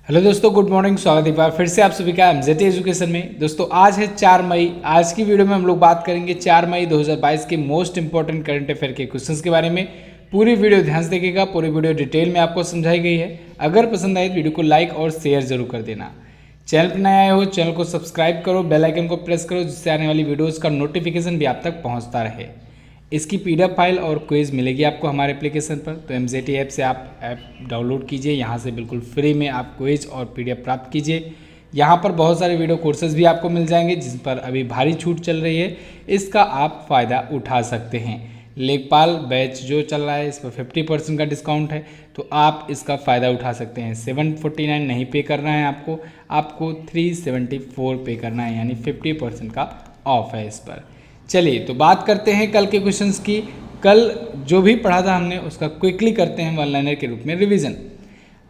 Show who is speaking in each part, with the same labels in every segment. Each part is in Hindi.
Speaker 1: हेलो दोस्तों, गुड मॉर्निंग। स्वागत है एक बार फिर से आप सभी का एमजेटी एजुकेशन में। दोस्तों आज है 4 मई। आज की वीडियो में हम लोग बात करेंगे 4 मई 2022 के मोस्ट इंपॉर्टेंट करंट अफेयर के क्वेश्चंस के बारे में। पूरी वीडियो ध्यान से देखिएगा, पूरी वीडियो डिटेल में आपको समझाई गई है। अगर पसंद आए तो वीडियो को लाइक और शेयर जरूर कर देना। चैनल पर नए आए हो चैनल को सब्सक्राइब करो, बेल आइकन को प्रेस करो, जिससे आने वाली वीडियोज़ का नोटिफिकेशन भी आप तक पहुँचता रहे। इसकी पीडीएफ फाइल और क्विज मिलेगी आपको हमारे एप्लीकेशन पर। तो एमजेटी ऐप से आप ऐप डाउनलोड कीजिए, यहाँ से बिल्कुल फ्री में आप क्विज और पीडीएफ प्राप्त कीजिए। यहाँ पर बहुत सारे वीडियो कोर्सेज भी आपको मिल जाएंगे जिस पर अभी भारी छूट चल रही है, इसका आप फ़ायदा उठा सकते हैं। लेखपाल बैच जो चल रहा है इस पर 50% का डिस्काउंट है, तो आप इसका फ़ायदा उठा सकते हैं। 749 नहीं पे करना है आपको 374 पे करना है, यानी 50% का ऑफ है इस पर। चलिए तो बात करते हैं कल के क्वेश्चंस की। कल जो भी पढ़ा था हमने उसका क्विकली करते हैं वन लाइनर के रूप में रिवीजन।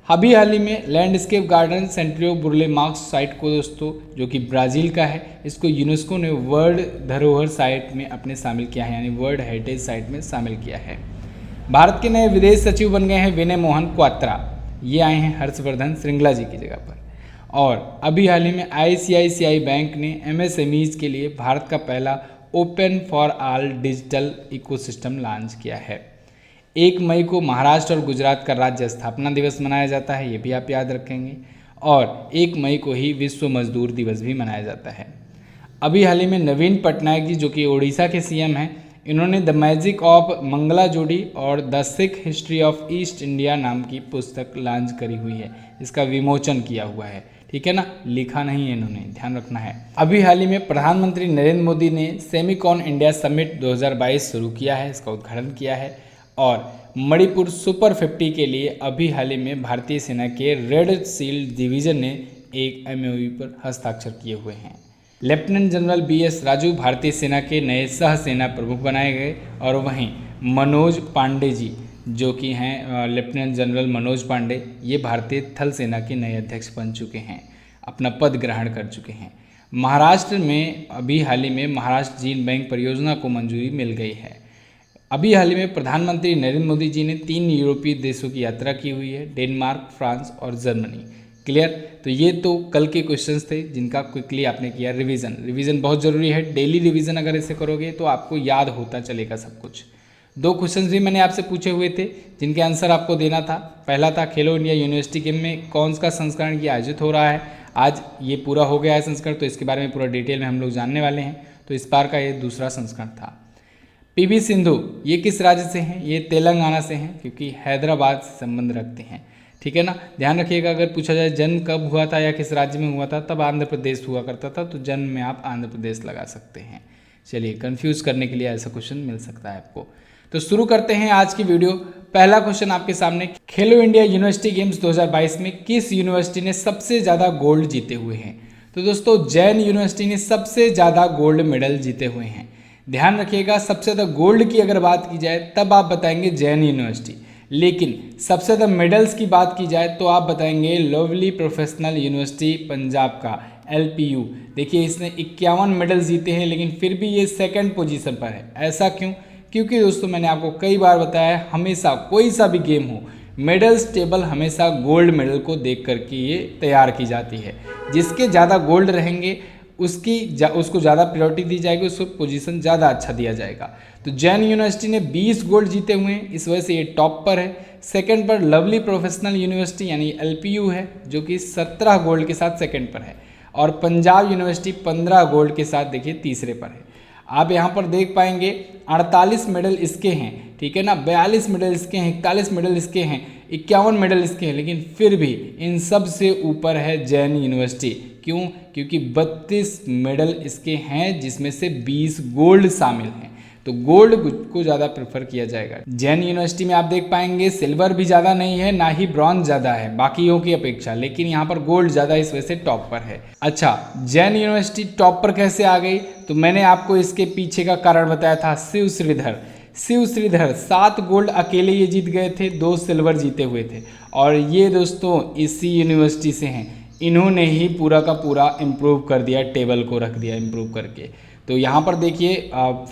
Speaker 1: अभी हाल ही में लैंडस्केप गार्डन सेंट्रियो बुर्ले मार्क्स साइट को दोस्तों, जो कि ब्राज़ील का है, इसको यूनेस्को ने वर्ल्ड धरोहर साइट में अपने शामिल किया है, यानी वर्ल्ड हेरिटेज साइट में शामिल किया है। भारत के नए विदेश सचिव बन गए हैं विनय मोहन क्वात्रा। ये आए हैं हर्षवर्धन श्रृंगला जी की जगह पर। और अभी हाल ही में ICICI बैंक ने MSMEs के लिए भारत का पहला open for all digital ecosystem launch किया है। 1 मई को महाराष्ट्र और गुजरात का राज्य स्थापना दिवस मनाया जाता है, ये भी आप याद रखेंगे। और 1 मई को ही विश्व मजदूर दिवस भी मनाया जाता है। अभी हाल ही में नवीन पटनायक जी, जो कि ओडिशा के CM हैं, इन्होंने द मैजिक ऑफ मंगला जोड़ी और the Sikh history of east India नाम की पुस्तक लॉन्च करी हुई है। इसका विमोचन किया हुआ है, ठीक है ना, लिखा नहीं है इन्होंने, ध्यान रखना है। अभी हाल ही में प्रधानमंत्री नरेंद्र मोदी ने सेमिकॉन इंडिया समिट 2022 शुरू किया है, इसका उद्घाटन किया है। और मणिपुर सुपर 50 के लिए अभी हाल ही में भारतीय सेना के रेड शील्ड डिवीजन ने एक MOU पर हस्ताक्षर किए हुए हैं। लेफ्टिनेंट जनरल BS राजू भारतीय सेना के नए सह सेना प्रमुख बनाए गए। और वहीं मनोज पांडे जी, जो कि हैं लेफ्टिनेंट जनरल मनोज पांडे, ये भारतीय थल सेना के नए अध्यक्ष बन चुके हैं, अपना पद ग्रहण कर चुके हैं। महाराष्ट्र में अभी हाल ही में महाराष्ट्र जीन बैंक परियोजना को मंजूरी मिल गई है। अभी हाल ही में प्रधानमंत्री नरेंद्र मोदी जी ने 3 यूरोपीय देशों की यात्रा की हुई है, डेनमार्क, फ्रांस और जर्मनी। क्लियर। तो ये तो कल के क्वेश्चंस थे जिनका क्विकली आपने किया रिवीजन बहुत ज़रूरी है। डेली रिवीजन अगर ऐसे करोगे तो आपको याद होता चलेगा सब कुछ। 2 क्वेश्चंस भी मैंने आपसे पूछे हुए थे जिनके आंसर आपको देना था। पहला था खेलो इंडिया यूनिवर्सिटी गेम में कौन सा संस्करण ये आयोजित हो रहा है। आज ये पूरा हो गया है संस्करण, तो इसके बारे में पूरा डिटेल में हम लोग जानने वाले हैं। तो इस बार का ये दूसरा संस्करण था। PV सिंधु ये किस राज्य से हैं? ये तेलंगाना से हैं, क्योंकि हैदराबाद से संबंध रखते हैं, ठीक है ना। ध्यान रखिएगा, अगर पूछा जाए जन्म कब हुआ था या किस राज्य में हुआ था, तब आंध्र प्रदेश हुआ करता था, तो जन्म में आप आंध्र प्रदेश लगा सकते हैं। चलिए, कंफ्यूज करने के लिए ऐसा क्वेश्चन मिल सकता है आपको। तो शुरू करते हैं आज की वीडियो। पहला क्वेश्चन आपके सामने, खेलो इंडिया यूनिवर्सिटी गेम्स 2022 में किस यूनिवर्सिटी ने सबसे ज़्यादा गोल्ड जीते हुए हैं? तो दोस्तों जैन यूनिवर्सिटी ने सबसे ज़्यादा गोल्ड मेडल जीते हुए हैं। ध्यान रखिएगा, सबसे ज़्यादा गोल्ड की अगर बात की जाए तब आप बताएंगे जैन यूनिवर्सिटी, लेकिन सबसे ज़्यादा मेडल्स की बात की जाए तो आप बताएंगे लवली प्रोफेशनल यूनिवर्सिटी पंजाब का LPU। देखिए, इसने 51 मेडल जीते हैं, लेकिन फिर भी ये 2nd पोजीशन पर है। ऐसा क्यों? क्योंकि दोस्तों मैंने आपको कई बार बताया है, हमेशा कोई सा भी गेम हो, मेडल्स टेबल हमेशा गोल्ड मेडल को देख करके ये तैयार की जाती है। जिसके ज़्यादा गोल्ड रहेंगे उसको ज़्यादा प्रायोरिटी दी जाएगी, उसको पोजीशन ज़्यादा अच्छा दिया जाएगा। तो जैन यूनिवर्सिटी ने 20 गोल्ड जीते हुए हैं, इस वजह से ये टॉप पर है। 2nd पर लवली प्रोफेशनल यूनिवर्सिटी यानी LPU है, जो कि 17 गोल्ड के साथ 2nd पर है। और पंजाब यूनिवर्सिटी 15 गोल्ड के साथ देखिए तीसरे पर है। आप यहाँ पर देख पाएंगे 48 मेडल इसके हैं, ठीक है ना, 42 मेडल इसके हैं, 41 मेडल इसके हैं, 51 मेडल इसके हैं, लेकिन फिर भी इन सब से ऊपर है जैन यूनिवर्सिटी। क्यों? क्योंकि 32 मेडल इसके हैं, जिसमें से 20 गोल्ड शामिल हैं। तो गोल्ड को ज़्यादा प्रेफर किया जाएगा। जैन यूनिवर्सिटी में आप देख पाएंगे सिल्वर भी ज़्यादा नहीं है, ना ही ब्रॉन्ज ज़्यादा है बाकियों की अपेक्षा, लेकिन यहाँ पर गोल्ड ज़्यादा इस वजह से टॉप पर है। अच्छा, जैन यूनिवर्सिटी टॉप पर कैसे आ गई? तो मैंने आपको इसके पीछे का कारण बताया था। शिव श्रीधर 7 गोल्ड अकेले ये जीत गए थे, 2 सिल्वर जीते हुए थे। और ये दोस्तों इसी यूनिवर्सिटी से हैं, इन्होंने ही पूरा का पूरा इम्प्रूव कर दिया, टेबल को रख दिया इम्प्रूव करके। तो यहाँ पर देखिए,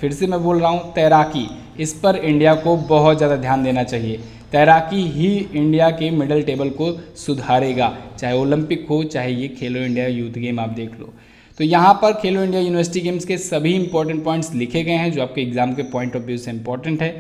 Speaker 1: फिर से मैं बोल रहा हूँ, तैराकी, इस पर इंडिया को बहुत ज़्यादा ध्यान देना चाहिए। तैराकी ही इंडिया के मेडल टेबल को सुधारेगा, चाहे ओलंपिक हो चाहे ये खेलो इंडिया यूथ गेम आप देख लो। तो यहाँ पर खेलो इंडिया यूनिवर्सिटी गेम्स के सभी इंपॉर्टेंट पॉइंट्स लिखे गए हैं जो आपके एग्जाम के पॉइंट ऑफ व्यू से इंपॉर्टेंट है।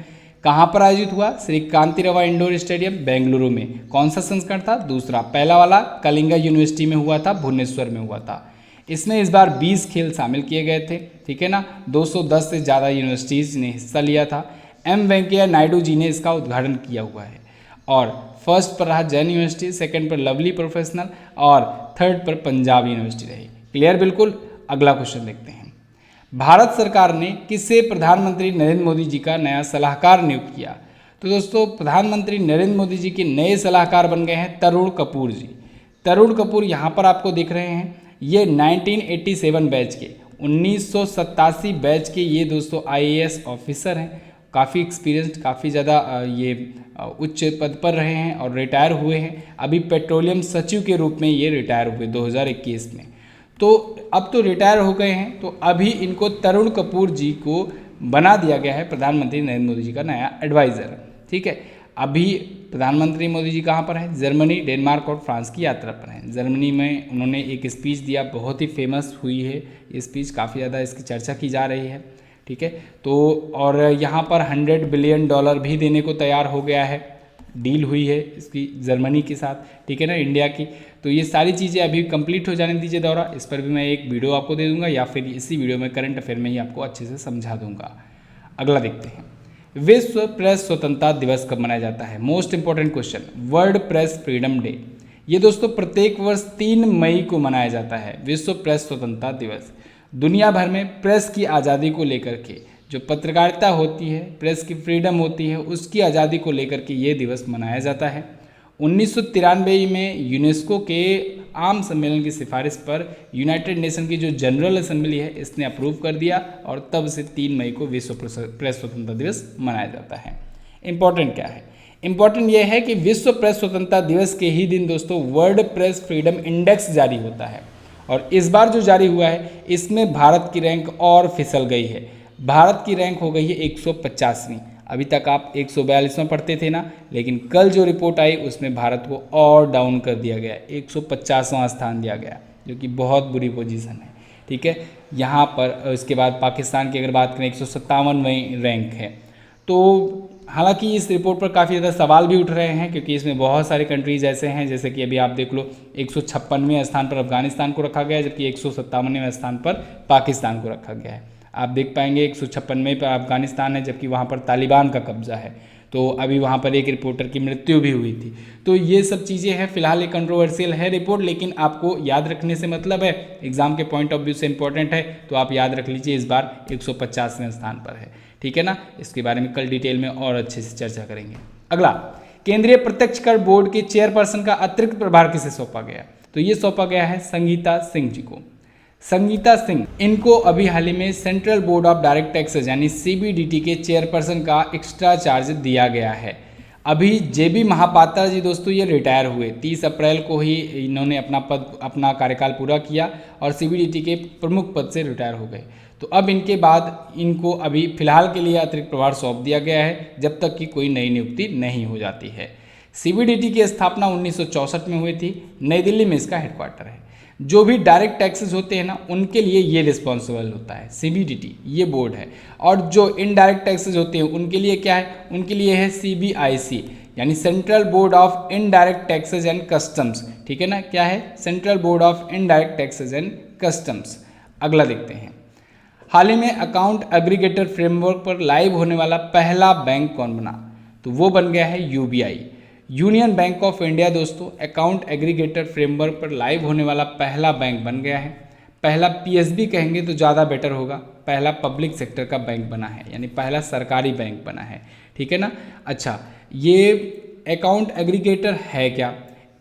Speaker 1: कहाँ पर आयोजित हुआ? श्री कांतिरवा इंडोर स्टेडियम बेंगलुरु में। कौन सा संस्करण था? दूसरा। पहला वाला कलिंगा यूनिवर्सिटी में हुआ था, भुवनेश्वर में हुआ था। इसमें इस बार 20 खेल शामिल किए गए थे, ठीक है ना। 210 से ज़्यादा यूनिवर्सिटीज़ ने हिस्सा लिया था। एम वेंकैया नायडू जी ने इसका उद्घाटन किया हुआ है। और फर्स्ट पर रहा जैन यूनिवर्सिटी, सेकंड पर लवली प्रोफेशनल और थर्ड पर पंजाब यूनिवर्सिटी रही। क्लियर बिल्कुल। अगला क्वेश्चन देखते हैं। भारत सरकार ने किसे प्रधानमंत्री नरेंद्र मोदी जी का नया सलाहकार नियुक्त किया? तो दोस्तों प्रधानमंत्री नरेंद्र मोदी जी के नए सलाहकार बन गए हैं तरुण कपूर जी। तरुण कपूर यहाँ पर आपको दिख रहे हैं, ये 1987 बैच के 1987 बैच के ये दोस्तों IAS ऑफिसर हैं। काफ़ी एक्सपीरियंस्ड, काफ़ी ज़्यादा ये उच्च पद पर रहे हैं और रिटायर हुए हैं। अभी पेट्रोलियम सचिव के रूप में ये रिटायर हुए 2021 में। तो अब तो रिटायर हो गए हैं, तो अभी इनको तरुण कपूर जी को बना दिया गया है प्रधानमंत्री नरेंद्र मोदी जी का नया एडवाइज़र, ठीक है। अभी प्रधानमंत्री मोदी जी कहाँ पर हैं? जर्मनी, डेनमार्क और फ्रांस की यात्रा पर हैं। जर्मनी में उन्होंने एक स्पीच दिया, बहुत ही फेमस हुई है ये स्पीच, काफ़ी ज़्यादा इसकी चर्चा की जा रही है, ठीक है। तो और यहाँ पर $100 बिलियन भी देने को तैयार हो गया है, डील हुई है इसकी जर्मनी के साथ, ठीक है ना, इंडिया की। तो ये सारी चीज़ें अभी कंप्लीट हो जाने दीजिए दौरा, इस पर भी मैं एक वीडियो आपको दे दूंगा या फिर इसी वीडियो में करंट अफेयर में ही आपको अच्छे से समझा दूंगा। अगला देखते हैं, विश्व प्रेस स्वतंत्रता दिवस कब मनाया जाता है? Most important question, world press freedom day. ये दोस्तों प्रत्येक वर्ष 3 मई को मनाया जाता है विश्व प्रेस स्वतंत्रता दिवस। दुनिया भर में प्रेस की आज़ादी को लेकर के, जो पत्रकारिता होती है, प्रेस की फ्रीडम होती है, उसकी आज़ादी को लेकर के ये दिवस मनाया जाता है। 1993 में यूनेस्को के आम सम्मेलन की सिफारिश पर यूनाइटेड नेशन की जो जनरल असेंबली है इसने अप्रूव कर दिया और तब से 3 मई को विश्व प्रेस स्वतंत्रता दिवस मनाया जाता है। इम्पॉर्टेंट क्या है? इम्पॉर्टेंट यह है कि विश्व प्रेस स्वतंत्रता दिवस के ही दिन दोस्तों वर्ल्ड प्रेस फ्रीडम इंडेक्स जारी होता है और इस बार जो जारी हुआ है इसमें भारत की रैंक और फिसल गई है। भारत की रैंक हो गई है 150वीं। अभी तक आप 142वां पढ़ते थे ना, लेकिन कल जो रिपोर्ट आई उसमें भारत को और डाउन कर दिया गया, 150वां स्थान दिया गया, जो कि बहुत बुरी पोजीशन है, ठीक है। यहाँ पर इसके बाद पाकिस्तान की अगर बात करें 157वां रैंक है। तो हालांकि इस रिपोर्ट पर काफ़ी ज़्यादा सवाल भी उठ रहे हैं क्योंकि इसमें बहुत सारे कंट्रीज ऐसे हैं, जैसे कि अभी आप देख लो 156वें स्थान पर अफगानिस्तान को रखा गया है, जबकि 157वें स्थान पर पाकिस्तान को रखा गया है। आप देख पाएंगे 156वें पर अफगानिस्तान है, जबकि वहाँ पर तालिबान का कब्जा है। तो अभी वहाँ पर एक रिपोर्टर की मृत्यु भी हुई थी। तो ये सब चीज़ें हैं, फिलहाल ये कंट्रोवर्शियल है रिपोर्ट, लेकिन आपको याद रखने से मतलब है, एग्जाम के पॉइंट ऑफ व्यू से इंपॉर्टेंट है, तो आप याद रख लीजिए इस बार 150वें स्थान पर है, ठीक है ना। इसके बारे में कल डिटेल में और अच्छे से चर्चा करेंगे। अगला, केंद्रीय प्रत्यक्ष कर बोर्ड के चेयरपर्सन का अतिरिक्त प्रभार किसे सौंपा गया? तो ये सौंपा गया है संगीता सिंह जी को। संगीता सिंह, इनको अभी हाल ही में central board of direct taxes यानी CBDT के चेयरपर्सन का एक्स्ट्रा चार्ज दिया गया है। अभी JB महापात्रा जी दोस्तों ये रिटायर हुए, 30 अप्रैल को ही इन्होंने अपना कार्यकाल पूरा किया और CBDT के प्रमुख पद से रिटायर हो गए। तो अब इनके बाद इनको अभी फिलहाल के लिए अतिरिक्त प्रभार सौंप दिया गया है, जब तक कि कोई नई नियुक्ति नहीं हो जाती है। CBDT की स्थापना 1964 में हुई थी, नई दिल्ली में इसका हेडक्वार्टर है। जो भी डायरेक्ट टैक्सेस होते हैं ना, उनके लिए ये रिस्पॉन्सिबल होता है, CBDT ये बोर्ड है। और जो इनडायरेक्ट टैक्सेस होते हैं उनके लिए क्या है? उनके लिए है CBIC यानी central board of indirect taxes and customs, ठीक है ना। क्या है? Central board of indirect taxes and customs. अगला देखते हैं, हाल ही में अकाउंट एग्रीगेटर फ्रेमवर्क पर लाइव होने वाला पहला बैंक कौन बना? तो वो बन गया है UBI, union bank of India. दोस्तों अकाउंट एग्रीगेटर फ्रेमवर्क पर लाइव होने वाला पहला बैंक बन गया है। पहला PSB कहेंगे तो ज़्यादा बेटर होगा, पहला पब्लिक सेक्टर का बैंक बना है, यानी पहला सरकारी बैंक बना है, ठीक है ना। अच्छा, ये अकाउंट एग्रीगेटर है क्या?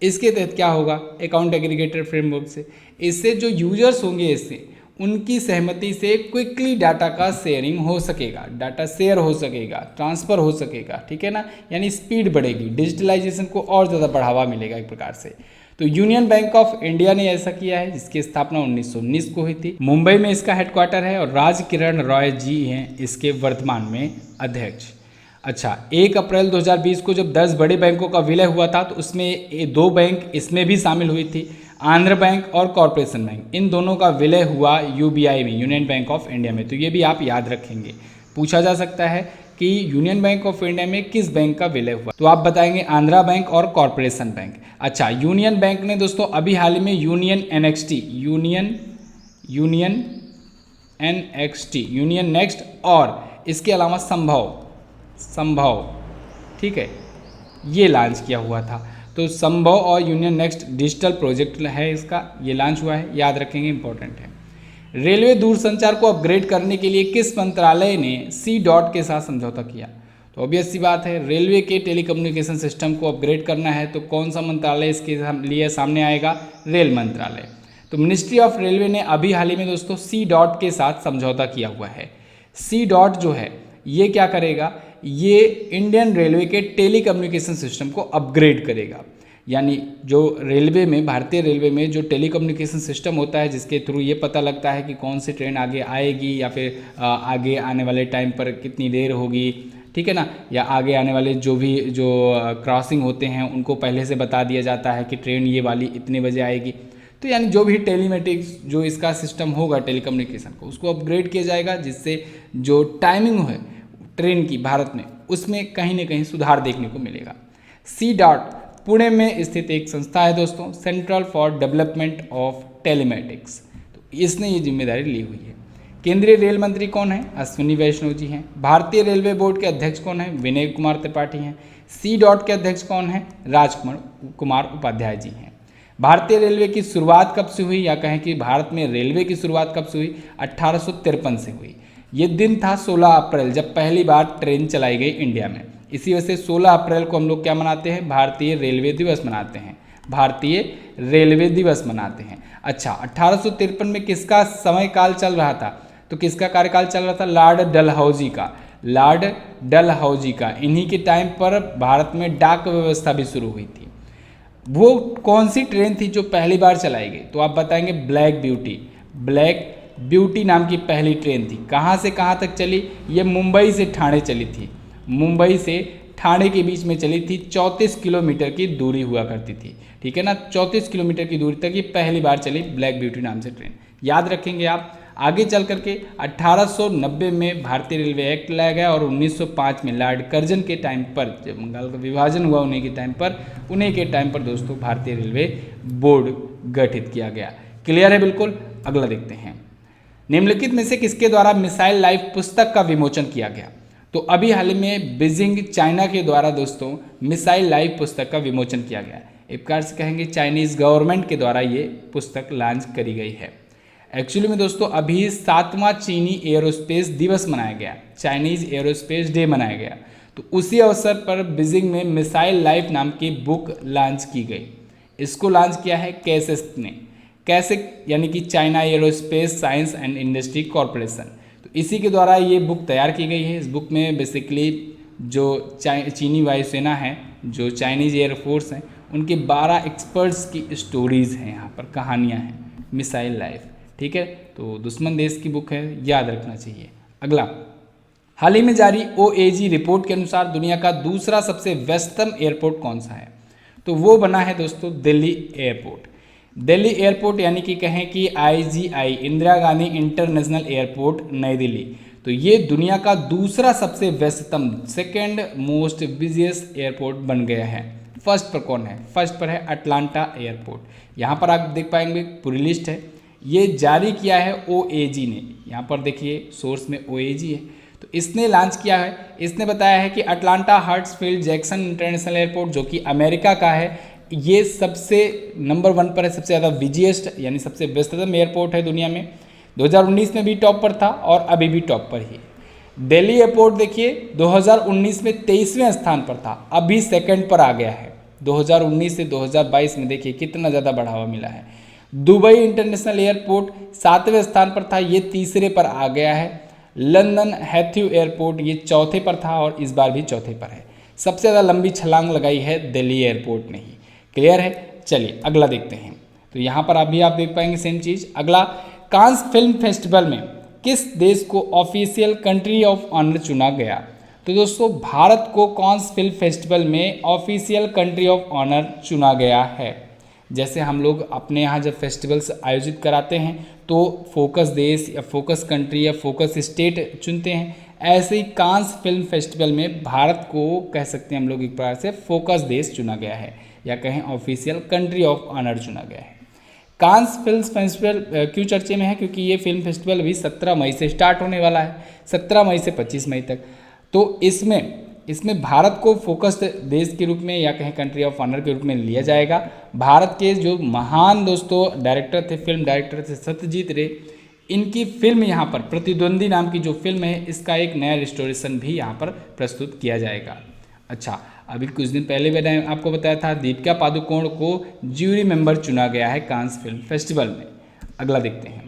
Speaker 1: इसके तहत क्या होगा अकाउंट एग्रीगेटर फ्रेमवर्क से? इससे जो यूजर्स होंगे इससे उनकी सहमति से क्विकली डाटा का शेयरिंग हो सकेगा, डाटा शेयर हो सकेगा, ट्रांसफ़र हो सकेगा, ठीक है ना। यानी स्पीड बढ़ेगी, डिजिटलाइजेशन को और ज़्यादा बढ़ावा मिलेगा एक प्रकार से। तो यूनियन बैंक ऑफ इंडिया ने ऐसा किया है, जिसकी स्थापना 1919 को हुई थी। मुंबई में इसका हेडक्वार्टर है और राज किरण रॉय जी हैं इसके वर्तमान में अध्यक्ष। अच्छा, 1 अप्रैल 2020 को जब 10 बड़े बैंकों का विलय हुआ था तो उसमें 2 बैंक इसमें भी शामिल हुई थी, आंध्र बैंक और कॉरपोरेशन बैंक। इन दोनों का विलय हुआ यूबीआई में, यूनियन बैंक ऑफ इंडिया में। तो ये भी आप याद रखेंगे, पूछा जा सकता है कि यूनियन बैंक ऑफ इंडिया में किस बैंक का विलय हुआ, तो आप बताएंगे आंध्रा बैंक और कॉरपोरेशन बैंक। अच्छा, यूनियन बैंक ने दोस्तों अभी हाल ही में यूनियन नेक्स्ट और इसके अलावा संभव, ठीक है, ये लॉन्च किया हुआ था। तो संभव और यूनियन नेक्स्ट डिजिटल प्रोजेक्ट है इसका, ये लॉन्च हुआ है, याद रखेंगे, इंपॉर्टेंट है। रेलवे दूरसंचार को अपग्रेड करने के लिए किस मंत्रालय ने सी डॉट के साथ समझौता किया? तो ऑब्वियस सी बात है, रेलवे के टेलीकम्युनिकेशन सिस्टम को अपग्रेड करना है तो कौन सा मंत्रालय इसके लिए सामने आएगा? रेल मंत्रालय। तो मिनिस्ट्री ऑफ रेलवे ने अभी हाल ही में दोस्तों सी डॉट के साथ समझौता किया हुआ है। सी डॉट जो है ये क्या करेगा? ये इंडियन रेलवे के टेलीकम्युनिकेशन सिस्टम को अपग्रेड करेगा। यानी जो रेलवे में, भारतीय रेलवे में जो टेलीकम्युनिकेशन सिस्टम होता है, जिसके थ्रू ये पता लगता है कि कौन सी ट्रेन आगे आएगी या फिर आगे आने वाले टाइम पर कितनी देर होगी, ठीक है ना, या आगे आने वाले जो क्रॉसिंग होते हैं उनको पहले से बता दिया जाता है कि ट्रेन ये वाली इतने बजे आएगी। तो यानी जो भी टेलीमेटिक्स जो इसका सिस्टम होगा टेलीकम्युनिकेशन को, उसको अपग्रेड किया जाएगा, जिससे जो टाइमिंग है ट्रेन की भारत में, उसमें कहीं ना कहीं सुधार देखने को मिलेगा। सी डॉट पुणे में स्थित एक संस्था है दोस्तों, central for development of telematics. तो इसने ये जिम्मेदारी ली हुई है। केंद्रीय रेल मंत्री कौन है? अश्विनी वैष्णव जी हैं। भारतीय रेलवे बोर्ड के अध्यक्ष कौन है? विनय कुमार त्रिपाठी हैं। सी डॉट के अध्यक्ष कौन है? राजकुमार उपाध्याय जी हैं। भारतीय रेलवे की शुरुआत कब से हुई, या कहें कि भारत में रेलवे की शुरुआत कब से हुई? 1853 से हुई। ये दिन था 16 अप्रैल, जब पहली बार ट्रेन चलाई गई इंडिया में। इसी वजह से 16 अप्रैल को हम लोग क्या मनाते हैं? भारतीय रेलवे दिवस मनाते हैं, भारतीय रेलवे दिवस मनाते हैं। अच्छा, 1853 में किसका समय काल चल रहा था? तो किसका कार्यकाल चल रहा था? लॉर्ड डलहौजी का। इन्हीं के टाइम पर भारत में डाक व्यवस्था भी शुरू हुई थी। वो कौन सी ट्रेन थी जो पहली बार चलाई गई? तो आप बताएंगे ब्लैक ब्यूटी नाम की पहली ट्रेन थी। कहाँ से कहाँ तक चली? ये मुंबई से ठाणे चली थी। मुंबई से ठाणे के बीच में चली थी, 34 किलोमीटर की दूरी हुआ करती थी, ठीक है ना। 34 किलोमीटर की दूरी तक ये पहली बार चली ब्लैक ब्यूटी नाम से ट्रेन, याद रखेंगे आप। आगे चल करके 1890 में भारतीय रेलवे एक्ट लाया गया और 1905 में लॉर्ड कर्जन के टाइम पर, जब बंगाल का विभाजन हुआ उन्हीं के टाइम पर दोस्तों भारतीय रेलवे बोर्ड गठित किया गया। क्लियर है बिल्कुल? अगला देखते हैं। निम्नलिखित में से किसके द्वारा मिसाइल लाइफ पुस्तक का विमोचन किया गया? तो अभी हाल ही में बीजिंग चाइना के द्वारा दोस्तों मिसाइल लाइफ पुस्तक का विमोचन किया गया। एक प्रकार से कहेंगे चाइनीज़ गवर्नमेंट के द्वारा ये पुस्तक लॉन्च करी गई है। एक्चुअली में दोस्तों अभी 7वां चीनी एयरोस्पेस दिवस मनाया गया, चाइनीज़ एयरोस्पेस डे मनाया गया। तो उसी अवसर पर बीजिंग में मिसाइल लाइफ नाम की बुक लॉन्च की गई। इसको लॉन्च किया है कैसेक ने, कैसेक यानी कि China aerospace science and industry corporation. तो इसी के द्वारा ये बुक तैयार की गई है। इस बुक में बेसिकली जो चीनी वायुसेना है, जो चाइनीज़ एयरफोर्स हैं, उनके 12 एक्सपर्ट्स की स्टोरीज़ हैं, यहाँ पर कहानियाँ हैं, मिसाइल लाइफ, ठीक है। तो दुश्मन देश की बुक है, याद रखना चाहिए। अगला, हाल ही में जारी OAG रिपोर्ट के अनुसार दुनिया का दूसरा सबसे व्यस्ततम एयरपोर्ट कौन सा है? तो वो बना है दोस्तों दिल्ली एयरपोर्ट। दिल्ली एयरपोर्ट यानी कि कहें कि IGI, Indira Gandhi international airport, नई दिल्ली। तो ये दुनिया का दूसरा सबसे व्यस्ततम, सेकेंड मोस्ट बिजिएस्ट एयरपोर्ट बन गया है। फर्स्ट पर कौन है? फर्स्ट पर है अटलांटा एयरपोर्ट। यहाँ पर आप देख पाएंगे पूरी लिस्ट है, ये जारी किया है OAG ने। यहाँ पर देखिए सोर्स में OAG है, तो इसने लॉन्च किया है। इसने बताया है कि अटलांटा हर्ट्सफील्ड जैक्सन इंटरनेशनल एयरपोर्ट, जो कि अमेरिका का है, ये सबसे नंबर 1 पर है, सबसे ज़्यादा बिजिएस्ट यानी सबसे व्यस्ततम एयरपोर्ट है दुनिया में। 2019 में भी टॉप पर था और अभी भी टॉप पर ही। दिल्ली एयरपोर्ट देखिए 2019 में 23वें स्थान पर था, अभी सेकंड पर आ गया है। 2019 से 2022 में देखिए कितना ज़्यादा बढ़ावा मिला है। दुबई इंटरनेशनल एयरपोर्ट 7वें स्थान पर था, ये तीसरे पर आ गया है। लंदन हैथ्यू एयरपोर्ट ये चौथे पर था और इस बार भी चौथे पर है। सबसे ज़्यादा लंबी छलांग लगाई है दिल्ली एयरपोर्ट ने ही। क्लियर है? चलिए अगला देखते हैं। तो यहाँ पर अभी आप देख पाएंगे सेम चीज़। अगला, कांस फिल्म फेस्टिवल में किस देश को ऑफिशियल कंट्री ऑफ ऑनर चुना गया? तो दोस्तों भारत को कांस फिल्म फेस्टिवल में ऑफिशियल कंट्री ऑफ ऑनर चुना गया है। जैसे हम लोग अपने यहाँ जब फेस्टिवल्स आयोजित कराते हैं तो फोकस देश या फोकस कंट्री या फोकस स्टेट चुनते हैं, ऐसे ही कांस फिल्म फेस्टिवल में भारत को कह सकते हैं हम लोग एक प्रकार से फोकस देश चुना गया है या कहें ऑफिशियल कंट्री ऑफ ऑनर चुना गया है। कांस फिल्म फेस्टिवल क्यों चर्चे में है? क्योंकि ये फिल्म फेस्टिवल अभी 17 मई से स्टार्ट होने वाला है, 17 मई से 25 मई तक। तो इसमें भारत को फोकस देश के रूप में या कहें कंट्री ऑफ ऑनर के रूप में लिया जाएगा। भारत के जो महान दोस्तों डायरेक्टर थे, फिल्म डायरेक्टर थे सत्यजीत रे, इनकी फिल्म यहाँ पर प्रतिद्वंदी नाम की जो फिल्म है इसका एक नया रिस्टोरेशन भी यहाँ पर प्रस्तुत किया जाएगा। अच्छा, अभी कुछ दिन पहले मैंने आपको बताया था दीपिका पादुकोण को ज्यूरी मेंबर चुना गया है कांस फिल्म फेस्टिवल में। अगला देखते हैं,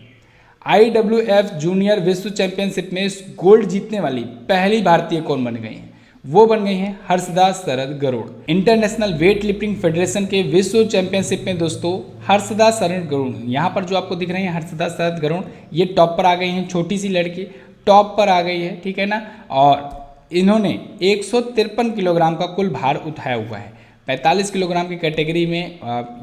Speaker 1: IWF जूनियर विश्व चैंपियनशिप में गोल्ड जीतने वाली पहली भारतीय कौन बन गई हैं? वो बन गई हैं Harshada Sharad Garud. International weight lifting federation के विश्व चैंपियनशिप में दोस्तों हर्षदा शरद गरुड़, यहाँ पर जो आपको दिख रही है हर्षदा शरद गरुड़, ये टॉप पर आ गई हैं। छोटी सी लड़की टॉप पर आ गई है, ठीक है ना। और इन्होंने 153 किलोग्राम का कुल भार उठाया हुआ है। 45 किलोग्राम की कैटेगरी में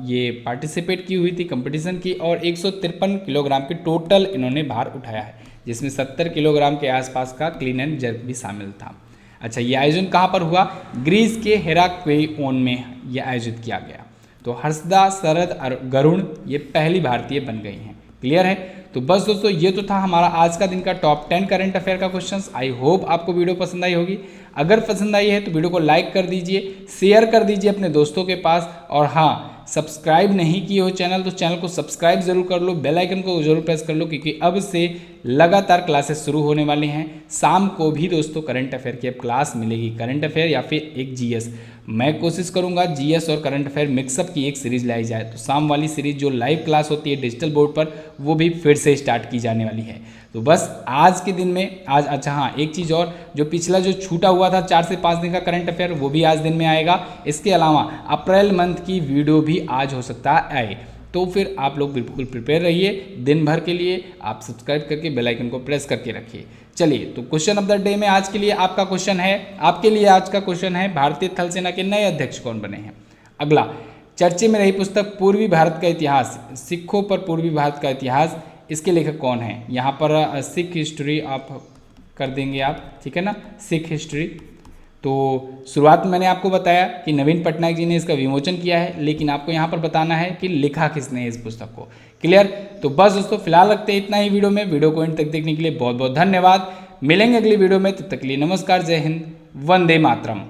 Speaker 1: ये पार्टिसिपेट की हुई थी, कंपटीशन की, और 153 किलोग्राम की टोटल इन्होंने भार उठाया है, जिसमें 70 किलोग्राम के आसपास का क्लीन एंड जर्क भी शामिल था। अच्छा, ये आयोजन कहाँ पर हुआ? ग्रीस के हेराक्लियोन में ये आयोजित किया गया। तो हर्षदा शरद गरुड़ ये पहली भारतीय बन गई हैं। क्लियर है? तो बस दोस्तों ये तो था हमारा आज का दिन का टॉप 10 करंट अफेयर का क्वेश्चंस। आई होप आपको वीडियो पसंद आई होगी। अगर पसंद आई है तो वीडियो को लाइक कर दीजिए, शेयर कर दीजिए अपने दोस्तों के पास, और हाँ, सब्सक्राइब नहीं किए हो चैनल तो चैनल को सब्सक्राइब जरूर कर लो, बेल आइकन को जरूर प्रेस कर लो, क्योंकि अब से लगातार क्लासेस शुरू होने वाली हैं। शाम को भी दोस्तों करंट अफेयर की अब क्लास मिलेगी, करंट अफेयर या फिर एक GS। मैं कोशिश करूंगा GS और करंट अफेयर मिक्सअप की एक सीरीज लाई जाए। तो शाम वाली सीरीज जो लाइव क्लास होती है डिजिटल बोर्ड पर, वो भी फिर से स्टार्ट की जाने वाली है। तो बस आज के दिन में आज, अच्छा हाँ, एक चीज़ और, जो पिछला जो छूटा हुआ था 4 से 5 दिन का करंट अफेयर, वो भी आज दिन में आएगा। इसके अलावा अप्रैल मंथ की वीडियो भी आज हो सकता है आए। तो फिर आप लोग बिल्कुल प्रिपेयर रहिए दिन भर के लिए। आप सब्सक्राइब करके बेल आइकन को प्रेस करके रखिए। चलिए, तो क्वेश्चन ऑफ द डे में आज के लिए आपका क्वेश्चन है, आपके लिए आज का क्वेश्चन है, भारतीय थल सेना के नए अध्यक्ष कौन बने हैं? अगला, चर्चे में रही पुस्तक पूर्वी भारत का इतिहास, सिखों पर पूर्वी भारत का इतिहास, इसके लेखक कौन है? यहाँ पर सिख हिस्ट्री आप कर देंगे आप, ठीक है ना, सिख हिस्ट्री। तो शुरुआत में मैंने आपको बताया कि नवीन पटनायक जी ने इसका विमोचन किया है, लेकिन आपको यहाँ पर बताना है कि लिखा किसने है इस पुस्तक को। क्लियर? तो बस दोस्तों फिलहाल रखते हैं इतना ही वीडियो में। वीडियो को एंड तक देखने के लिए बहुत बहुत धन्यवाद। मिलेंगे अगली वीडियो में, तब तक के लिए नमस्कार, जय हिंद, वंदे मातरम।